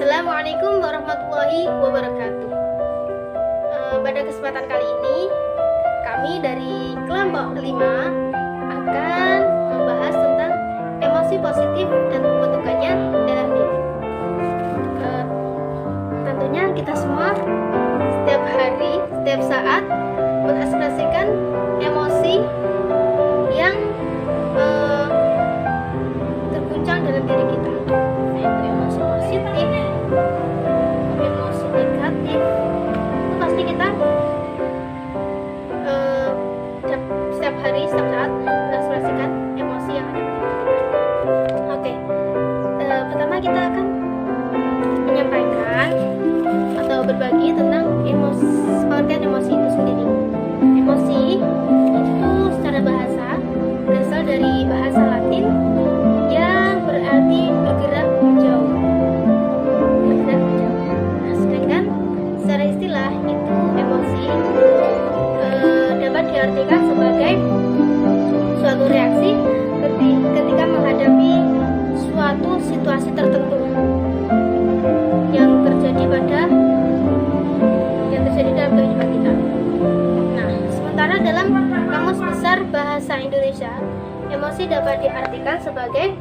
Assalamualaikum warahmatullahi wabarakatuh. Pada kesempatan kali ini, kami dari kelompok 5 akan membahas tentang emosi positif dan pembentukannya dalam diri. Tentunya kita semua setiap hari, setiap saat mengekspresikan emosi yang terguncang dalam diri kita, yaitu emosi positif, emosi negatif. Itu pasti kita setiap hari, setiap saat mengekspresikan emosi yang ada pada diri kita. Oke, pertama kita akan menyampaikan atau berbagi tentang pengertian emosi itu sendiri. Emosi itu secara bahasa berasal dari bahasa Latin yang berarti bergerak menjauh. Nah, sedangkan secara istilah itu emosi dapat diartikan sebagai suatu reaksi ketika menghadapi suatu situasi tertentu yang terjadi dalam kehidupan kita. Nah, sementara dalam Kamus Besar Bahasa Indonesia, emosi dapat diartikan sebagai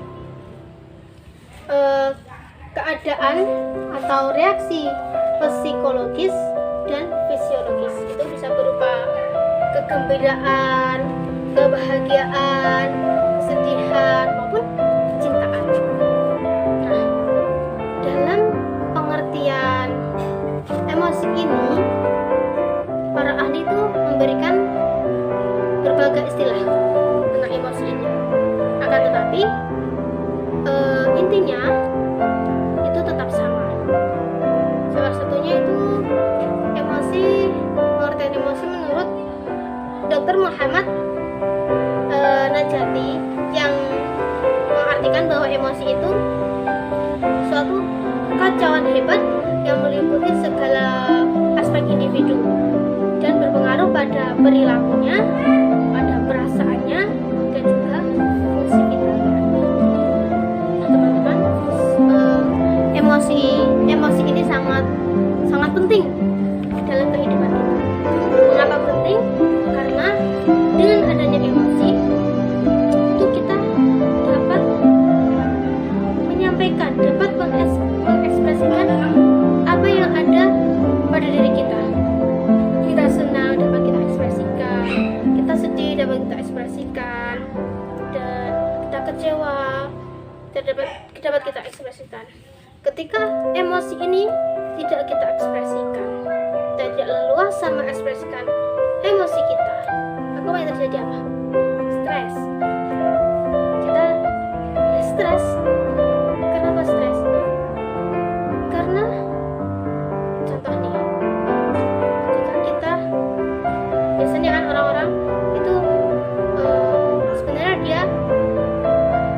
keadaan atau reaksi psikologis dan fisiologis. Itu bisa berupa kegembiraan, kebahagiaan, kesedihan, maupun kecintaan. Nah, dalam pengertian emosi ini, para ahli itu memberikan berbagai istilah tentang emosi ini. Akan tetapi intinya itu tetap sama. Salah satunya itu pengertian emosi menurut Dr. Muhammad Najati, yang mengartikan bahwa emosi itu suatu kacauan hebat yang meliputi segala aspek individu dan berpengaruh pada perilakunya, pada perasaannya, dan juga fungsi vitalnya. Nah, teman-teman, emosi ini sangat penting dalam kehidupan kita. Mengapa penting? Karena dengan adanya emosi itu kita dapat menyampaikan, dapat mengekspresikan apa yang ada pada diri kita. Kita senang dapat kita ekspresikan, kita sedih dapat kita ekspresikan, dan kita kecewa dapat kita ekspresikan. Ketika emosi ini tidak kita ekspresikan, kita tidak leluasa mengekspresikan emosi kita, maka apa yang terjadi? Stres. Kita stres. Kenapa stres? Karena contoh nih, ketika kita biasanya kan orang-orang itu sebenarnya dia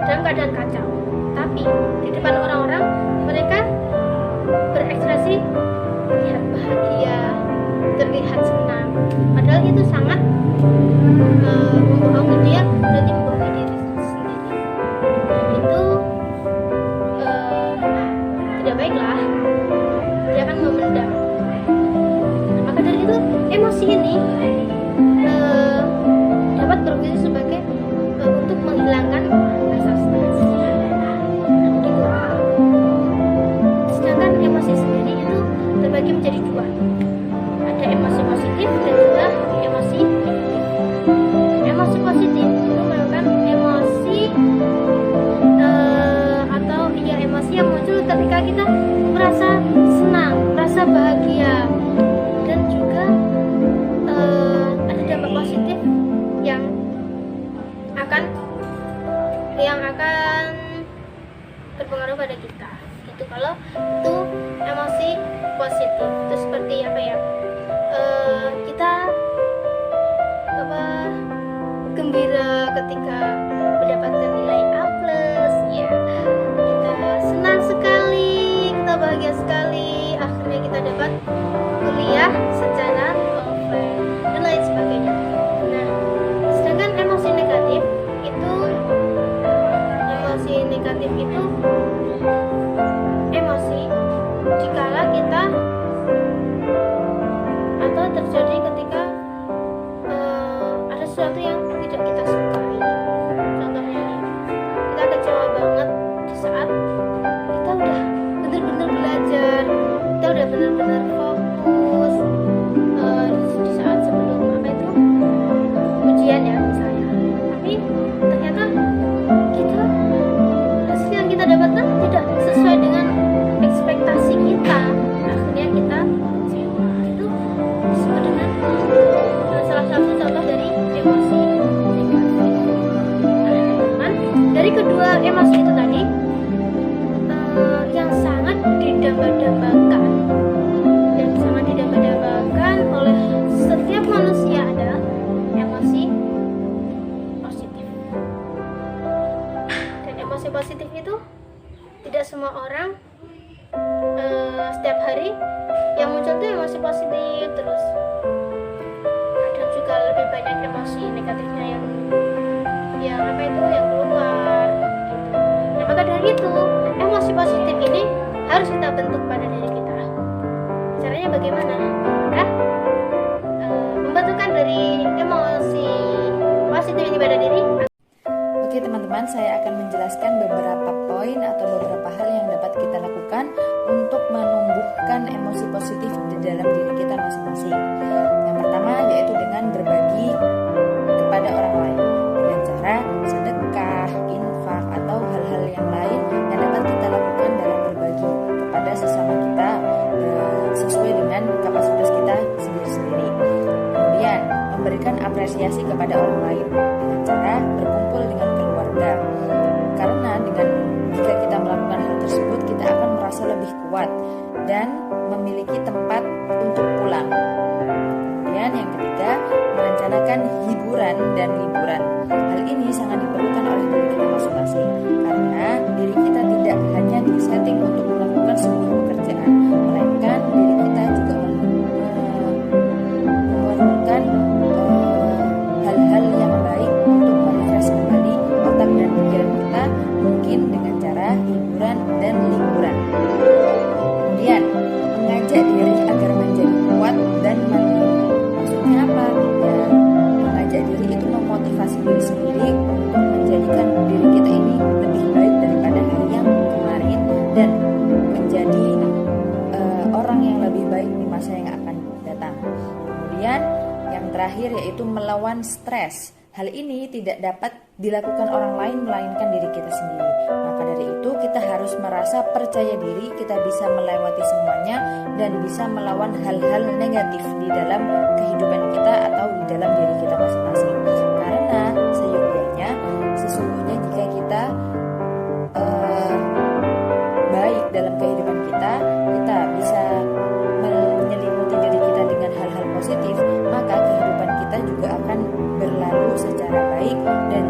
dalam keadaan kacau, tapi di depan orang-orang mereka berekspresi terlihat bahagia, terlihat senang, padahal itu sangat membohongi dia, berarti membohongi diri sendiri. Dan itu tidak baiklah, dia akan memendam. Maka dari itu emosi ini dapat berfungsi sebagai untuk menghilangkan rasa stres. Begitu. Sedangkan emosi sendiri itu terbagi menjadi dua. Ada emosi positif dan juga emosi negatif. Emosi positif itu merupakan emosi emosi yang muncul ketika kita merasa senang, merasa bahagia, dan juga ada dampak positif yang akan berpengaruh pada kita. Itu kalau itu emosi positif. Itu seperti apa ya? Kita gembira ketika mendapatkan nilai A+, ya. Kita senang sekali, kita bahagia sekali, akhirnya kita dapat kuliah secara offline dan lain sebagainya. Nah, sedangkan emosi negatif itu emosi emosi itu tadi yang sangat didamba-dambakan dan sangat didamba-dambakan oleh setiap manusia adalah emosi positif. Dan emosi positif itu tidak semua orang setiap hari yang muncul tuh emosi positif terus. Kadang juga lebih banyak emosi negatifnya yang apa itu yang keluar gitu. Nah, maka dari itu emosi positif ini harus kita bentuk pada diri kita. Caranya bagaimana? Nah, membentukkan dari emosi positif ini pada diri. Oke teman-teman, saya akan menjelaskan beberapa poin atau beberapa hal yang dapat kita lakukan untuk menumbuhkan emosi positif di dalam diri kita masing-masing. Yang pertama yaitu dengan berbagi kepada orang lain dengan cara sedekah, infak, atau hal-hal yang lain yang dapat kita lakukan dalam berbagi kepada sesama kita sesuai dengan kapasitas kita sendiri-sendiri. Kemudian memberikan apresiasi kepada orang lain dengan cara berkumpul dengan keluarga. Karena jika kita melakukan hal tersebut, kita akan merasa lebih kuat dan memiliki tempat untuk pulang. Kemudian yang ketiga, merencanakan hiburan dan liburan. Hal ini sangat diperlukan oleh diri kita masing-masing karena diri kita tidak hanya disetting untuk melakukan sebuah pekerjaan, melainkan diri kita juga memerlukan hal-hal yang baik untuk merefresh kembali otak dan pikiran kita, mungkin dengan cara hiburan dan liburan. Kemudian mengajak diri agar menjadi kuat dan mandiri. Maksudnya apa? Ya, mengajak diri itu memotivasi diri sendiri untuk menjadikan diri kita ini lebih baik daripada hari yang kemarin dan menjadi orang yang lebih baik di masa yang akan datang. Kemudian yang terakhir yaitu melawan stres. Hal ini tidak dapat dilakukan orang lain melainkan diri kita sendiri. Maka dari itu kita harus merasa percaya diri kita bisa melewati semuanya dan bisa melawan hal-hal negatif di dalam kehidupan kita atau di dalam diri kita masing-masing. Karena sesungguhnya jika kita baik dalam kehidupan kita bisa menyelimuti diri kita dengan hal-hal positif, maka kehidupan kita juga akan berlalu secara baik dan